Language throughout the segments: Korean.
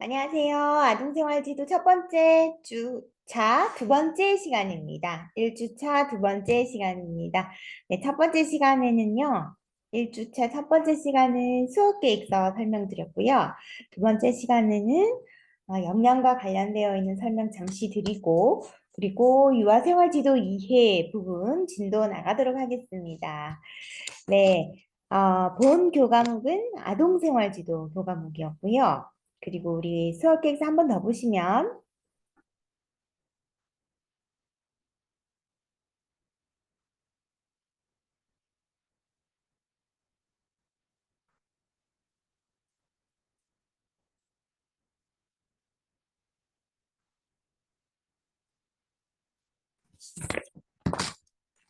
안녕하세요. 아동생활지도 첫 번째 주차 두 번째 시간입니다. 1주차 두 번째 시간입니다. 네, 첫 번째 시간에는요. 1주차 첫 번째 시간은 수업 계획서 설명드렸고요. 두 번째 시간에는 역량과 관련되어 있는 설명 잠시 드리고 그리고 유아생활지도 2회 부분 진도 나가도록 하겠습니다. 네, 본 교과목은 아동생활지도 교과목이었고요. 그리고 우리 수업 계획서 한 번 더 보시면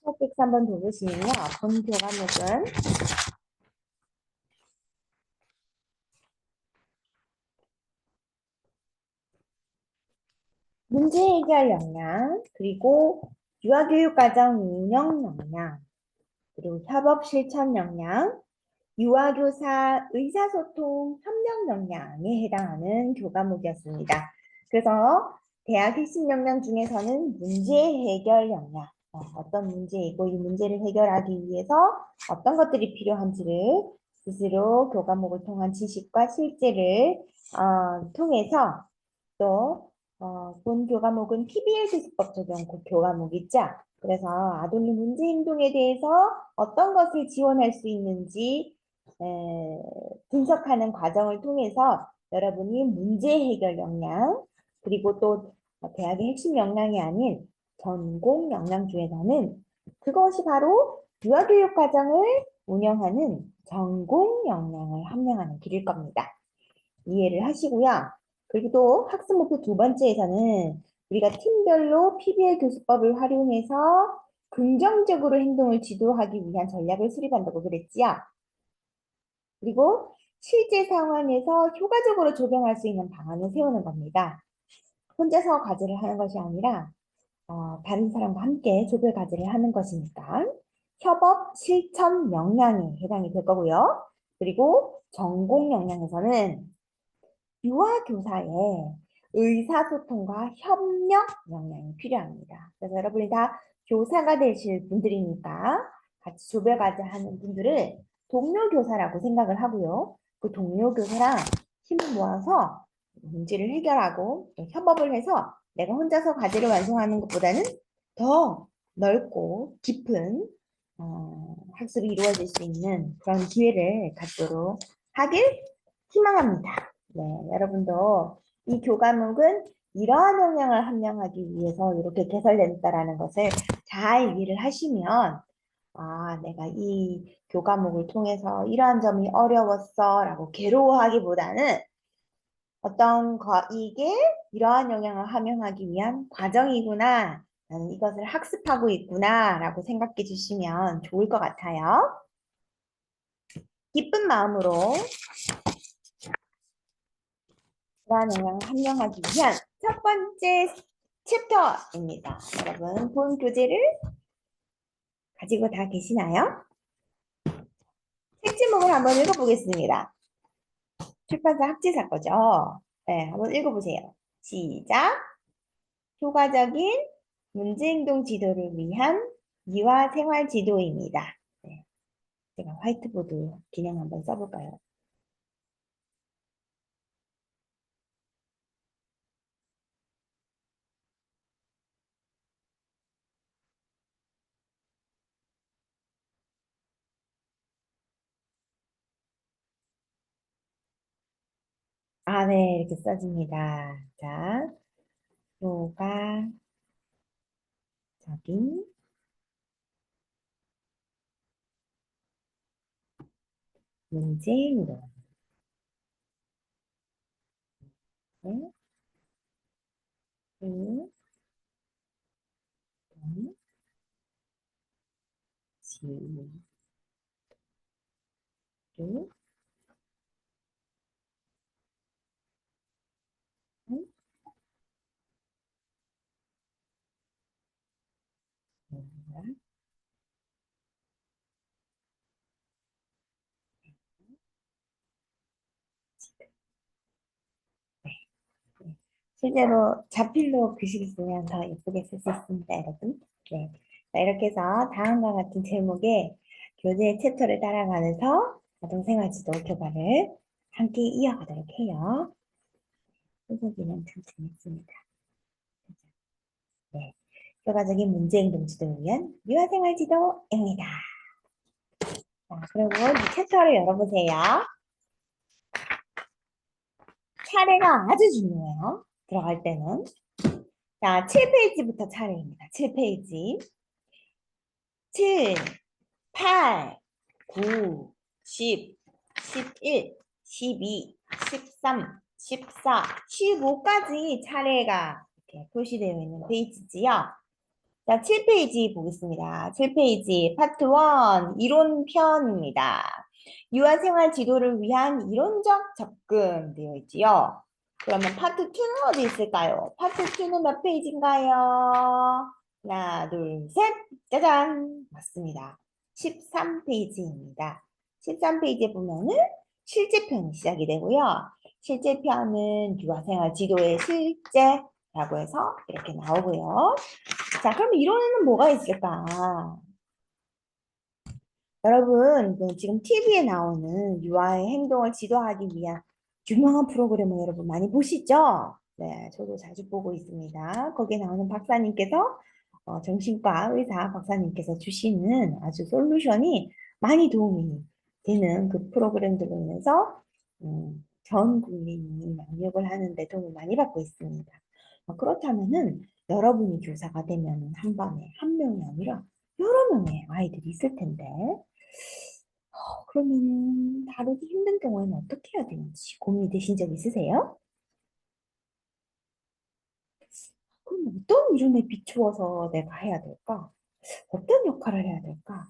수업 계획서 한 번 더 보시면요. 본 교과목은 문제 해결 역량, 그리고 유아교육과정 운영 역량, 그리고 협업 실천 역량, 유아교사 의사소통 협력 역량에 해당하는 교과목이었습니다. 그래서 대학 핵심 역량 중에서는 문제 해결 역량, 어떤 문제이고 이 문제를 해결하기 위해서 어떤 것들이 필요한지를 스스로 교과목을 통한 지식과 실제를 통해서 또 본 교과목은 PBL 교수법 적용 교과목 있죠. 그래서 아동의 문제 행동에 대해서 어떤 것을 지원할 수 있는지 분석하는 과정을 통해서 여러분이 문제 해결 역량 그리고 또 대학의 핵심 역량이 아닌 전공 역량 중에서는 그것이 바로 유아교육 과정을 운영하는 전공 역량을 함량하는 길일 겁니다. 이해를 하시고요. 그리고 또 학습 목표 두 번째에서는 우리가 팀별로 PBL 교수법을 활용해서 긍정적으로 행동을 지도하기 위한 전략을 수립한다고 그랬지요. 그리고 실제 상황에서 효과적으로 적용할 수 있는 방안을 세우는 겁니다. 혼자서 과제를 하는 것이 아니라 다른 사람과 함께 조별 과제를 하는 것이니까 협업 실천 역량에 해당이 될 거고요. 그리고 전공 역량에서는 유아교사의 의사소통과 협력 역량이 필요합니다. 그래서 여러분이 다 교사가 되실 분들이니까 같이 조별과제 하는 분들을 동료 교사라고 생각을 하고요. 그 동료 교사랑 힘을 모아서 문제를 해결하고 또 협업을 해서 내가 혼자서 과제를 완성하는 것보다는 더 넓고 깊은 학습이 이루어질 수 있는 그런 기회를 갖도록 하길 희망합니다. 네, 여러분도 이 교과목은 이러한 역량을 함량하기 위해서 이렇게 개설됐다라는 것을 잘 이해를 하시면 내가 이 교과목을 통해서 이러한 점이 어려웠어 라고 괴로워하기보다는 이게 이러한 역량을 함양하기 위한 과정이구나. 나는 이것을 학습하고 있구나 라고 생각해 주시면 좋을 것 같아요. 기쁜 마음으로 이러한 역량을 함양하기 위한 첫 번째 챕터입니다. 여러분, 본 교재를 가지고 다 계시나요? 책 제목을 한번 읽어보겠습니다. 출판사 합지사 거죠? 네, 한번 읽어보세요. 시작! 효과적인 문제행동 지도를 위한 미화 생활 지도입니다. 네, 제가 화이트보드 기능 한번 써볼까요? 네, 이렇게 써집니다. 자, 효과적인 문제행동 지도를 실제로 자필로 글씨를 쓰면 더 예쁘게 쓸 수 있습니다, 여러분. 네. 자, 이렇게 해서 다음과 같은 제목의 교재 챕터를 따라가면서 아동생활지도 교과를 함께 이어가도록 해요. 소고기는 참 재밌습니다. 네. 교과적인 문제행동 지도를 위한 유아생활지도입니다. 자, 그리고 이 챕터를 열어보세요. 차례가 아주 중요해요. 들어갈 때는. 자, 7페이지부터 차례입니다. 7페이지. 7, 8, 9, 10, 11, 12, 13, 14, 15까지 차례가 이렇게 표시되어 있는 페이지지요. 자, 7페이지 보겠습니다. 7페이지 파트 1 이론편입니다. 유아생활 지도를 위한 이론적 접근 되어 있지요. 그러면 파트 2는 어디 있을까요? 파트 2는 몇 페이지인가요? 하나, 둘, 셋, 짜잔! 맞습니다. 13페이지입니다. 13페이지에 보면은 실제편이 시작이 되고요. 실제편은 유아생활 지도의 실제라고 해서 이렇게 나오고요. 자, 그럼 이론에는 뭐가 있을까? 여러분, 그 지금 TV에 나오는 유아의 행동을 지도하기 위한 유명한 프로그램을 여러분 많이 보시죠? 네, 저도 자주 보고 있습니다. 거기에 나오는 박사님께서, 정신과 의사 박사님께서 주시는 아주 솔루션이 많이 도움이 되는 그 프로그램들로 인해서, 전 국민이 양육을 하는데 도움을 많이 받고 있습니다. 그렇다면은, 여러분이 교사가 되면 한 번에 한 명이 아니라 여러 명의 아이들이 있을 텐데, 그러면 다루기 힘든 경우에는 어떻게 해야 되는지 고민이 되신 적 있으세요? 그럼 어떤 이름에 비추어서 내가 해야 될까? 어떤 역할을 해야 될까?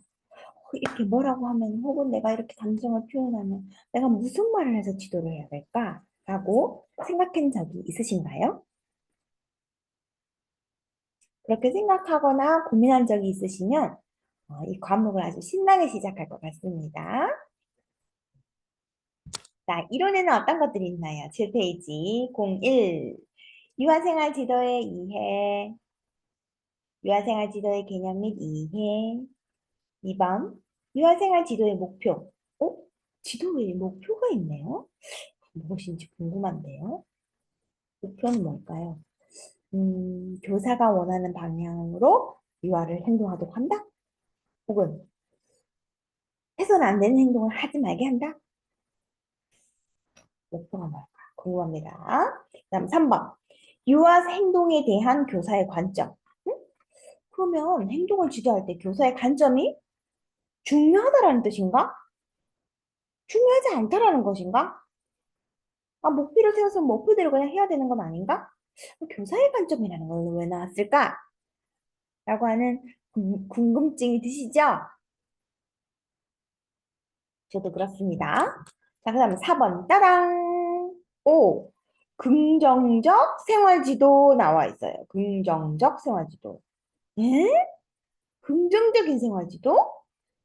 이렇게 뭐라고 하면 혹은 내가 이렇게 감정을 표현하면 내가 무슨 말을 해서 지도를 해야 될까? 라고 생각한 적이 있으신가요? 그렇게 생각하거나 고민한 적이 있으시면 이 과목을 아주 신나게 시작할 것 같습니다. 자, 이론에는 어떤 것들이 있나요? 7페이지 01 유아생활 지도의 이해, 유아생활 지도의 개념 및 이해. 2번, 유아생활 지도의 목표. 지도에 목표가 있네요. 무엇인지 궁금한데요. 목표는 뭘까요? 교사가 원하는 방향으로 유아를 행동하도록 한다? 혹은 해서는 안 되는 행동을 하지 말게 한다? 목표가 뭘까? 궁금합니다. 다음 3번. 유아 행동에 대한 교사의 관점. 응? 그러면 행동을 지도할 때 교사의 관점이 중요하다라는 뜻인가? 중요하지 않다라는 것인가? 목표를 세워서 목표대로 그냥 해야 되는 건 아닌가? 교사의 관점이라는 건 왜 나왔을까? 라고 하는 궁금증이 드시죠? 저도 그렇습니다. 자, 그 다음에 4번, 따당! 오, 긍정적 생활지도 나와 있어요. 긍정적 생활지도. 에? 긍정적인 생활지도?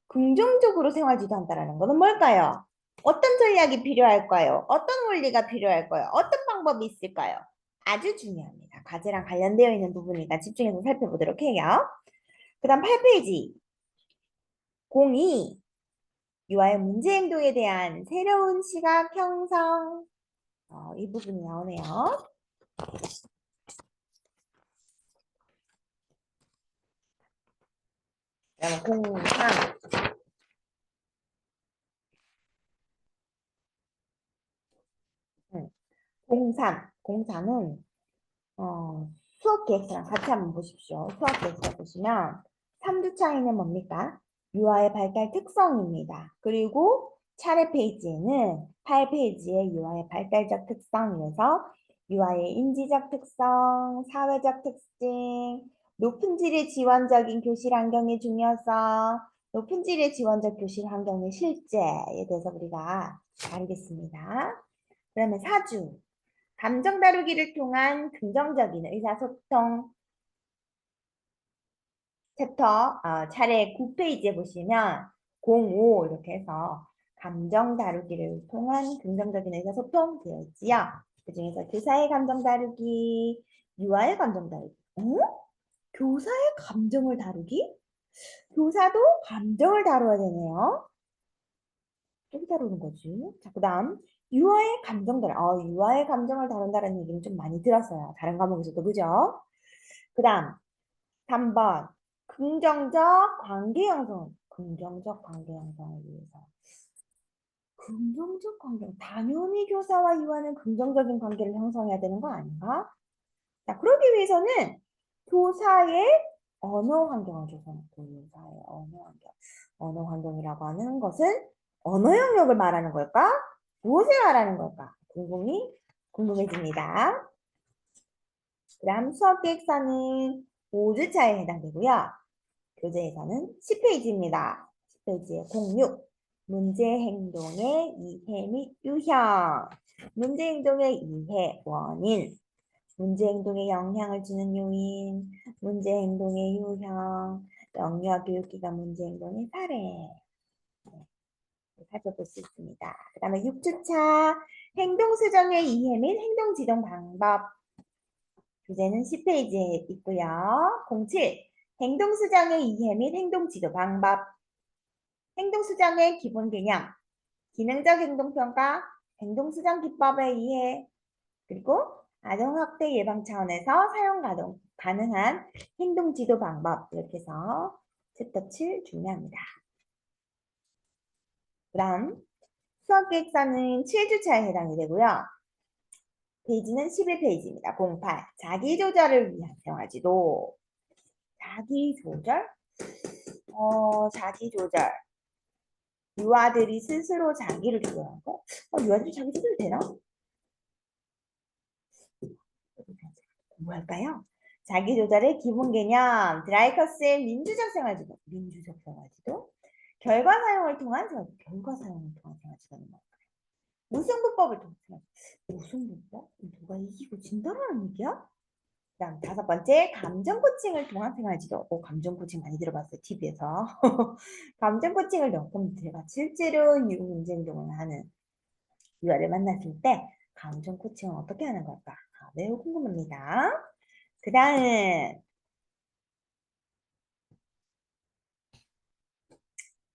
긍정적으로 생활지도 한다는 것은 뭘까요? 어떤 전략이 필요할까요? 어떤 원리가 필요할까요? 어떤 방법이 있을까요? 아주 중요합니다. 과제랑 관련되어 있는 부분이니까 집중해서 살펴보도록 해요. 그 다음 8페이지 02 유아의 문제 행동에 대한 새로운 시각 형성 이 부분이 나오네요. 그다음 03 03은 수업 계획서랑 같이 한번 보십시오. 수업 계획서 보시면 3주 차이는 뭡니까? 유아의 발달 특성입니다. 그리고 차례 페이지에는 8페이지에 유아의 발달적 특성이어서 유아의 인지적 특성, 사회적 특징, 높은 질의 지원적인 교실 환경의 중요성, 높은 질의 지원적 교실 환경의 실제에 대해서 우리가 다루겠습니다. 그러면 4주 감정 다루기를 통한 긍정적인 의사소통 챕터 차례 9페이지에 보시면 05 이렇게 해서 감정 다루기를 통한 긍정적인 의사소통 되어 있지요. 그중에서 교사의 감정 다루기, 유아의 감정 다루기. 교사의 감정을 다루기? 교사도 감정을 다뤄야 되네요. 어떻게 다루는 거지? 자, 그 다음 유아의 감정 다루. 유아의 감정을 다룬다는 얘기는 좀 많이 들었어요. 다른 과목에서도 그죠? 그 다음 3번 긍정적 관계 형성. 긍정적 관계 형성을 위해서. 긍정적 관계. 당연히 교사와 유아는 긍정적인 관계를 형성해야 되는 거 아닌가? 자, 그러기 위해서는 교사의 언어 환경을 조성하고 교사의 언어 환경. 언어 환경이라고 하는 것은 언어 영역을 말하는 걸까? 무엇을 말하는 걸까? 궁금해집니다. 그다음 수업 계획서는 5주차에 해당되고요. 교재에서는 10페이지입니다. 10페이지에 06. 문제 행동의 이해 및 유형. 문제 행동의 이해, 원인. 문제 행동에 영향을 주는 요인, 문제 행동의 유형, 영유아 교육기관 문제 행동의 사례. 살펴볼 수 있습니다. 그 다음에 6주차 행동수정의 이해 및 행동지동 방법. 교재는 10페이지에 있고요. 07. 행동수정의 이해 및 행동지도 방법. 행동수정의 기본 개념, 기능적 행동평가, 행동수정 기법의 이해, 그리고 아동학대 예방 차원에서 사용 가능한 행동지도 방법 이렇게 해서 챕터 7 준비합니다. 그 다음 수학계획서는 7주차에 해당이 되고요. 페이지는 11페이지입니다. 08. 자기조절을 위한 생활지도. 자기조절? 자기조절. 유아들이 스스로 자기를 조절하는 거? 유아들이 자기 조절 되나? 뭐 할까요? 자기조절의 기본 개념, 드라이커스의 민주적 생활지도, 결과 사용을 통한 생활지도는 뭘까요? 무승부법을 통한 생활지도, 무승부법? 누가 이기고 진다라는 얘기야? 그다음 5번째, 감정 코칭을 통한 생활지도. 감정 코칭 많이 들어봤어요, TV에서. 감정 코칭을 넣고 제가 실제로 문제 행동을 하는 유아를 만났을 때 감정 코칭은 어떻게 하는 걸까? 매우 궁금합니다. 그 다음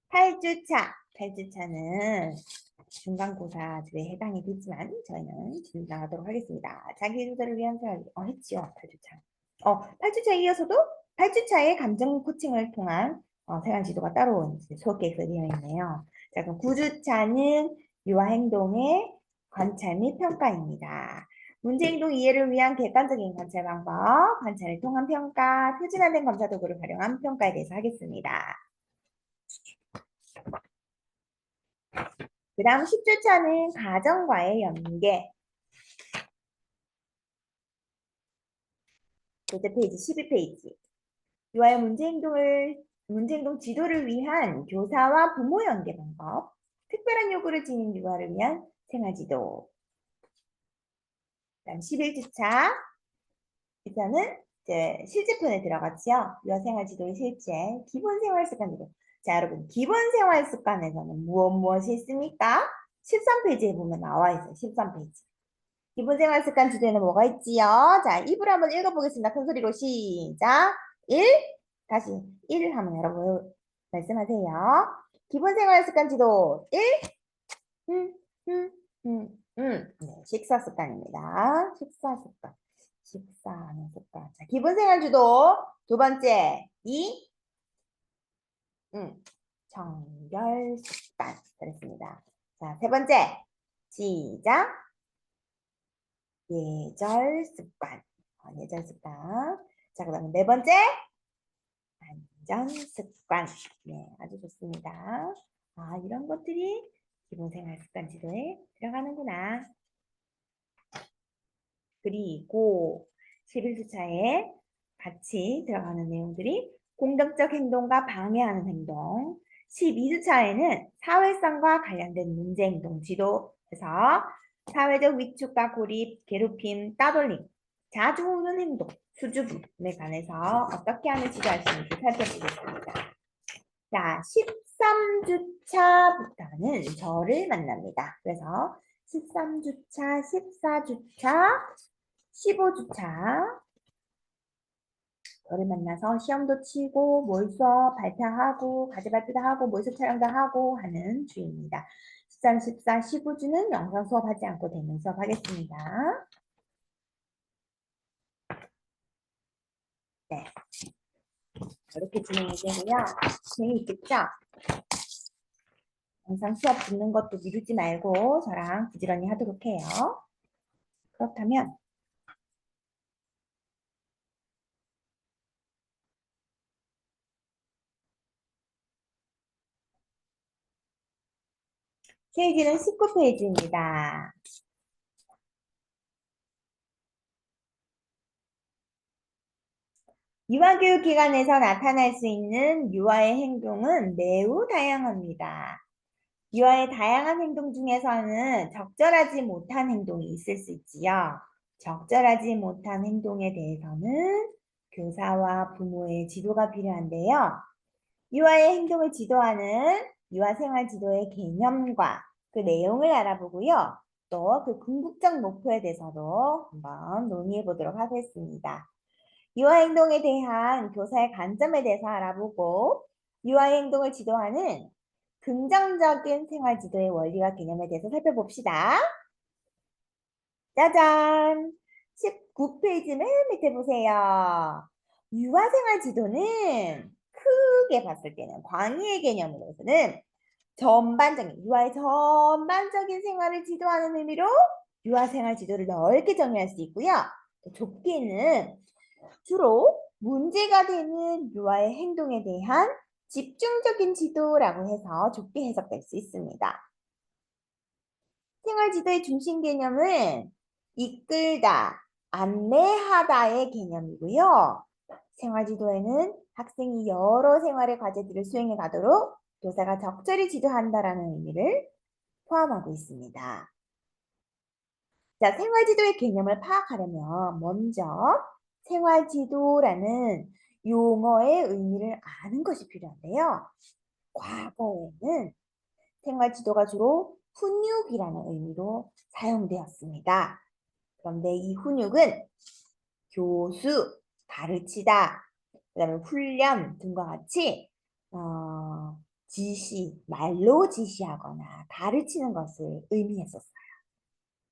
8주차. 8주차는 중간고사에 해당이 되지만 저희는 진행하도록 하겠습니다. 자기조절을 위한 생활 했지요. 8주차. 8주차에 이어서도 8주차에 감정 코칭을 통한 생활 지도가 따로 수업 계획에 되어 있네요. 자, 그럼 9주차는 유아 행동의 관찰 및 평가입니다. 문제행동 이해를 위한 객관적인 관찰 방법, 관찰을 통한 평가, 표준화된 검사 도구를 활용한 평가에 대해서 하겠습니다. 그 다음 10주차는 가정과의 연계. 교재 페이지 12페이지. 유아의 문제행동 지도를 위한 교사와 부모 연계 방법. 특별한 요구를 지닌 유아를 위한 생활지도. 그 다음 11주차. 일단은 이제 실제편에 들어갔죠. 유아 생활지도의 실제. 기본 생활습관지도. 자, 여러분, 기본 생활습관에서는 무엇이 있습니까? 13페이지에 보면 나와 있어요. 13페이지. 기본 생활습관 주제는 뭐가 있지요? 자, 입으로 한번 읽어보겠습니다. 큰 소리로 시작. 1. 다시 1 하면 여러분 말씀하세요. 기본 생활습관 지도 1. 네, 식사 습관입니다. 식사 습관. 식사하는 습관. 자, 기본 생활 주도 2번째 2. 청결 습관. 그랬습니다. 자, 3번째 시작. 예절 습관. 예절 습관. 자, 그 다음에 4번째 안전 습관. 네, 아주 좋습니다. 이런 것들이 기본생활 습관 지도에 들어가는구나. 그리고 11주차에 같이 들어가는 내용들이 공격적 행동과 방해하는 행동. 12주차에는 사회성과 관련된 문제 행동 지도에서 사회적 위축과 고립, 괴롭힘, 따돌림, 자주 오는 행동, 수줍음에 관해서 어떻게 하면 지도할 수 있는지 살펴보겠습니다. 자, 13주차부터는 저를 만납니다. 그래서 13주차, 14주차, 15주차. 너를 만나서 시험도 치고 모의수업 발표하고 과제발표도 하고 모의수업 촬영도 하고 하는 주입니다. 13, 14, 15주는 영상 수업하지 않고 대면 수업하겠습니다. 네, 이렇게 진행이 되고요. 재미있겠죠? 영상 수업 듣는 것도 미루지 말고 저랑 부지런히 하도록 해요. 그렇다면 페이지는 19페이지입니다. 유아교육 기관에서 나타날 수 있는 유아의 행동은 매우 다양합니다. 유아의 다양한 행동 중에서는 적절하지 못한 행동이 있을 수 있지요. 적절하지 못한 행동에 대해서는 교사와 부모의 지도가 필요한데요. 유아의 행동을 지도하는 유아 생활 지도의 개념과 그 내용을 알아보고요. 또 그 궁극적 목표에 대해서도 한번 논의해 보도록 하겠습니다. 유아 행동에 대한 교사의 관점에 대해서 알아보고 유아 행동을 지도하는 긍정적인 생활 지도의 원리와 개념에 대해서 살펴봅시다. 짜잔! 19페이지 맨 밑에 보세요. 유아 생활 지도는 크게 봤을 때는 광의의 개념으로서는 전반적인 유아의 전반적인 생활을 지도하는 의미로 유아 생활 지도를 넓게 정의할 수 있고요. 또 좁게는 주로 문제가 되는 유아의 행동에 대한 집중적인 지도라고 해서 좁게 해석될 수 있습니다. 생활 지도의 중심 개념은 이끌다, 안내하다의 개념이고요. 생활 지도에는 학생이 여러 생활의 과제들을 수행해 가도록 교사가 적절히 지도한다라는 의미를 포함하고 있습니다. 자, 생활 지도의 개념을 파악하려면 먼저 생활 지도라는 용어의 의미를 아는 것이 필요한데요. 과거에는 생활 지도가 주로 훈육이라는 의미로 사용되었습니다. 그런데 이 훈육은 교수, 가르치다, 그다음에 훈련 등과 같이 지시, 말로 지시하거나 가르치는 것을 의미했었어요.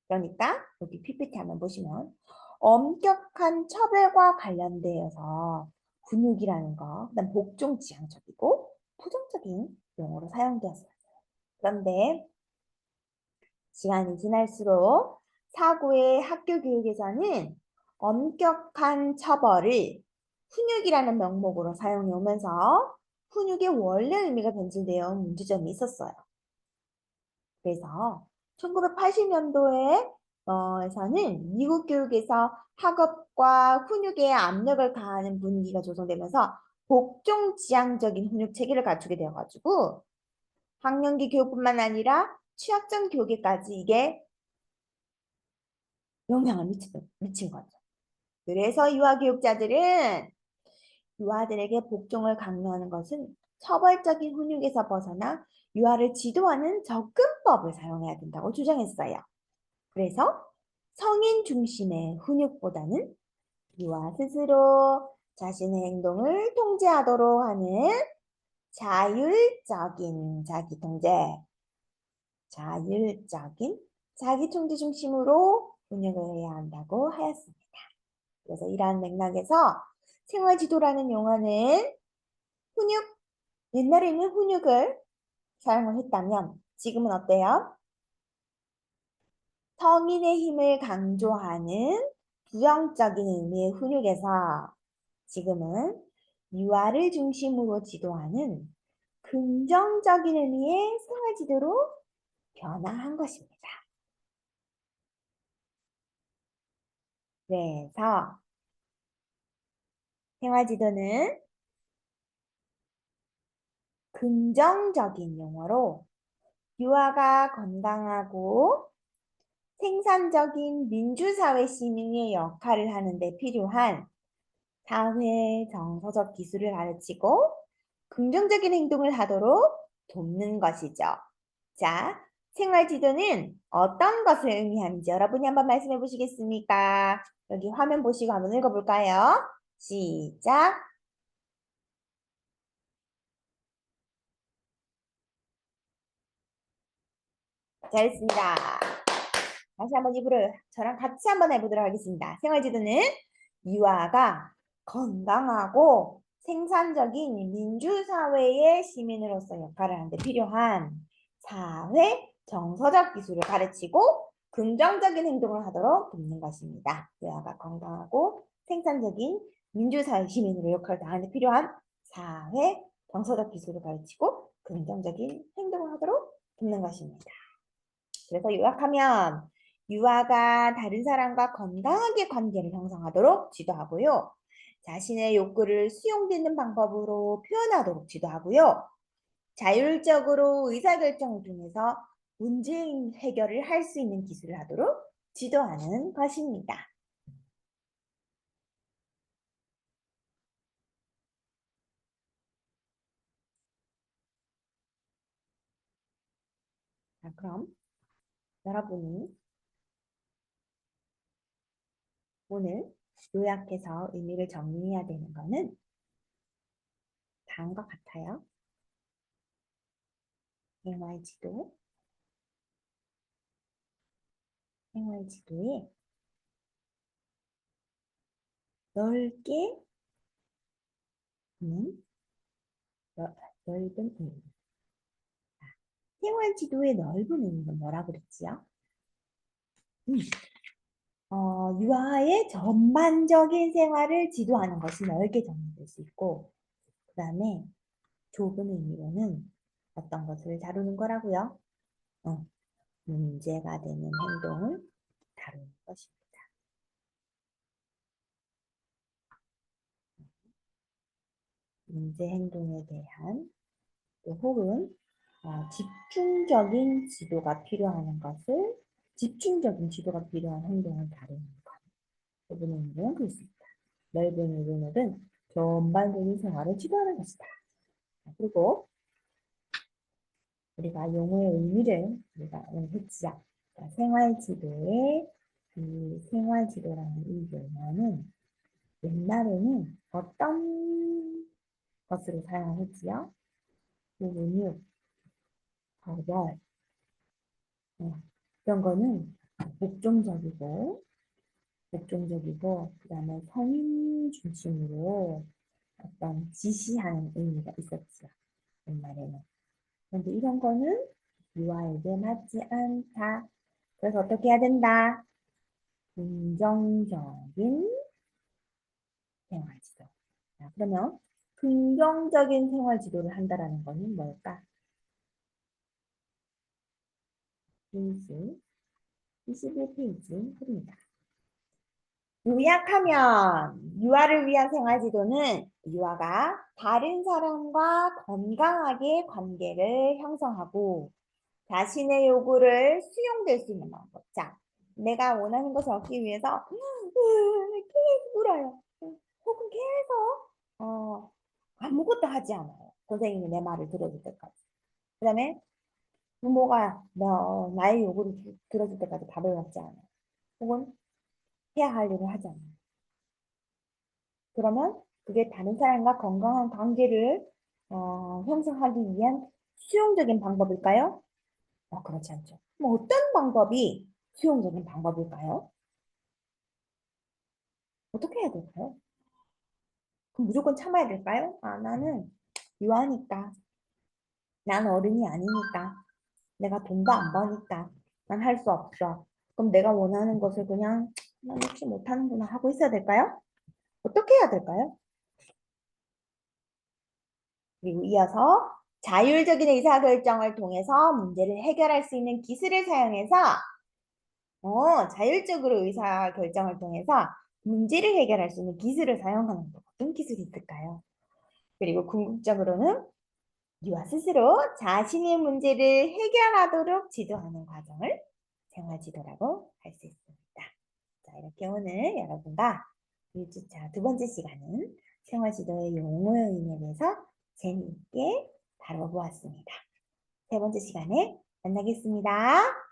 그러니까 여기 PPT 한번 보시면 엄격한 처벌과 관련되어서 훈육이라는 거, 그다음 복종지향적이고 부정적인 용어로 사용되었어요. 그런데 시간이 지날수록 사고의 학교 교육에서는 엄격한 처벌을 훈육이라는 명목으로 사용해 오면서 훈육의 원래 의미가 변질되어 문제점이 있었어요. 그래서 1980년도에 에서는 미국 교육에서 학업과 훈육에 압력을 가하는 분위기가 조성되면서 복종지향적인 훈육 체계를 갖추게 되어가지고 학령기 교육뿐만 아니라 취약점 교육에까지 이게 영향을 미친 거죠. 그래서 유아교육자들은 유아들에게 복종을 강요하는 것은 처벌적인 훈육에서 벗어나 유아를 지도하는 접근법을 사용해야 된다고 주장했어요. 그래서 성인 중심의 훈육보다는 유아 스스로 자신의 행동을 통제하도록 하는 자율적인 자기통제, 자율적인 자기통제 중심으로 운영을 해야 한다고 하였습니다. 그래서 이러한 맥락에서 생활지도라는 용어는 훈육, 옛날에는 훈육을 사용을 했다면 지금은 어때요? 성인의 힘을 강조하는 부정적인 의미의 훈육에서 지금은 유아를 중심으로 지도하는 긍정적인 의미의 생활지도로 변화한 것입니다. 그래서 생활지도는 긍정적인 용어로 유아가 건강하고 생산적인 민주사회 시민의 역할을 하는 데 필요한 사회 정서적 기술을 가르치고 긍정적인 행동을 하도록 돕는 것이죠. 자, 생활지도는 어떤 것을 의미하는지 여러분이 한번 말씀해 보시겠습니까? 여기 화면 보시고 한번 읽어볼까요? 시작. 잘했습니다. 다시 한번 입으로 저랑 같이 한번 해보도록 하겠습니다. 생활지도는 유아가 건강하고 생산적인 민주사회의 시민으로서 역할을 하는 데 필요한 사회 정서적 기술을 가르치고 긍정적인 행동을 하도록 돕는 것입니다. 유아가 건강하고 생산적인 민주사회 시민으로 역할을 다하는 데 필요한 사회 정서적 기술을 가르치고 긍정적인 행동을 하도록 돕는 것입니다. 그래서 요약하면 유아가 다른 사람과 건강하게 관계를 형성하도록 지도하고요. 자신의 욕구를 수용되는 방법으로 표현하도록 지도하고요. 자율적으로 의사결정을 통해서 문제 해결을 할 수 있는 기술을 하도록 지도하는 것입니다. 자, 그럼 여러분이 오늘 요약해서 의미를 정리해야 되는 것은 다음 것 같아요. 생활지도, 생활지도에 넓게 는 넓은 의미. 생활 지도의 넓은 의미는 뭐라 그랬지요? 음, 유아의 전반적인 생활을 지도하는 것이 넓게 정의될 수 있고, 그 다음에 좁은 의미로는 어떤 것을 다루는 거라고요? 어, 문제가 되는 행동을 다루는 것입니다. 문제 행동에 대한 또 혹은 집중적인 지도가 필요한 것을 집중적인 지도가 필요한 행동을 다루는 것. 좁은 의미로는 그럴 수 있다. 넓은 의미로는 전반적인 생활을 지도하는 것이다. 그리고 우리가 용어의 의미를 우리가 했지요. 생활지도의 그 생활지도라는 이 용어는 옛날에는 어떤 것으로 사용했지요? 근육, 거벌, 이런 거는 복종적이고 그 다음에 성인 중심으로 어떤 지시하는 의미가 있었죠. 옛날에는. 그런데 이런 거는 유아에게 맞지 않다. 그래서 어떻게 해야 된다? 긍정적인 생활지도. 자, 그러면 긍정적인 생활지도를 한다라는 거는 뭘까? 페이지 21페이지입니다. 요약하면 유아를 위한 생활지도는 유아가 다른 사람과 건강하게 관계를 형성하고 자신의 요구를 수용될 수 있는 방법. 자, 내가 원하는 것을 얻기 위해서 계속 울어요. 혹은 계속 아무것도 하지 않아요. 선생님이 내 말을 들어줄 때까지. 그 다음에 부모가 나의 요구를 들어줄 때까지 밥을 먹지 않아요. 혹은 해야 할 일을 하지 않아요. 그러면 그게 다른 사람과 건강한 관계를 형성하기 위한 수용적인 방법일까요? 그렇지 않죠. 뭐 어떤 방법이 수용적인 방법일까요? 어떻게 해야 될까요? 그럼 무조건 참아야 될까요? 나는 유아니까. 난 어른이 아니니까. 내가 돈도 안 버니까. 난 할 수 없어. 그럼 내가 원하는 것을 그냥 난 역시 못하는구나 하고 있어야 될까요? 어떻게 해야 될까요? 그리고 이어서 자율적인 의사결정을 통해서 문제를 해결할 수 있는 기술을 사용해서 자율적으로 의사결정을 통해서 문제를 해결할 수 있는 기술을 사용하는 거 어떤 기술이 있을까요? 그리고 궁극적으로는 유아 스스로 자신의 문제를 해결하도록 지도하는 과정을 생활지도라고 할 수 있습니다. 자, 이렇게 오늘 여러분과 1주차 두 번째 시간은 생활지도의 용어의 의미에 대해서 재미있게 다뤄보았습니다. 세 번째 시간에 만나겠습니다.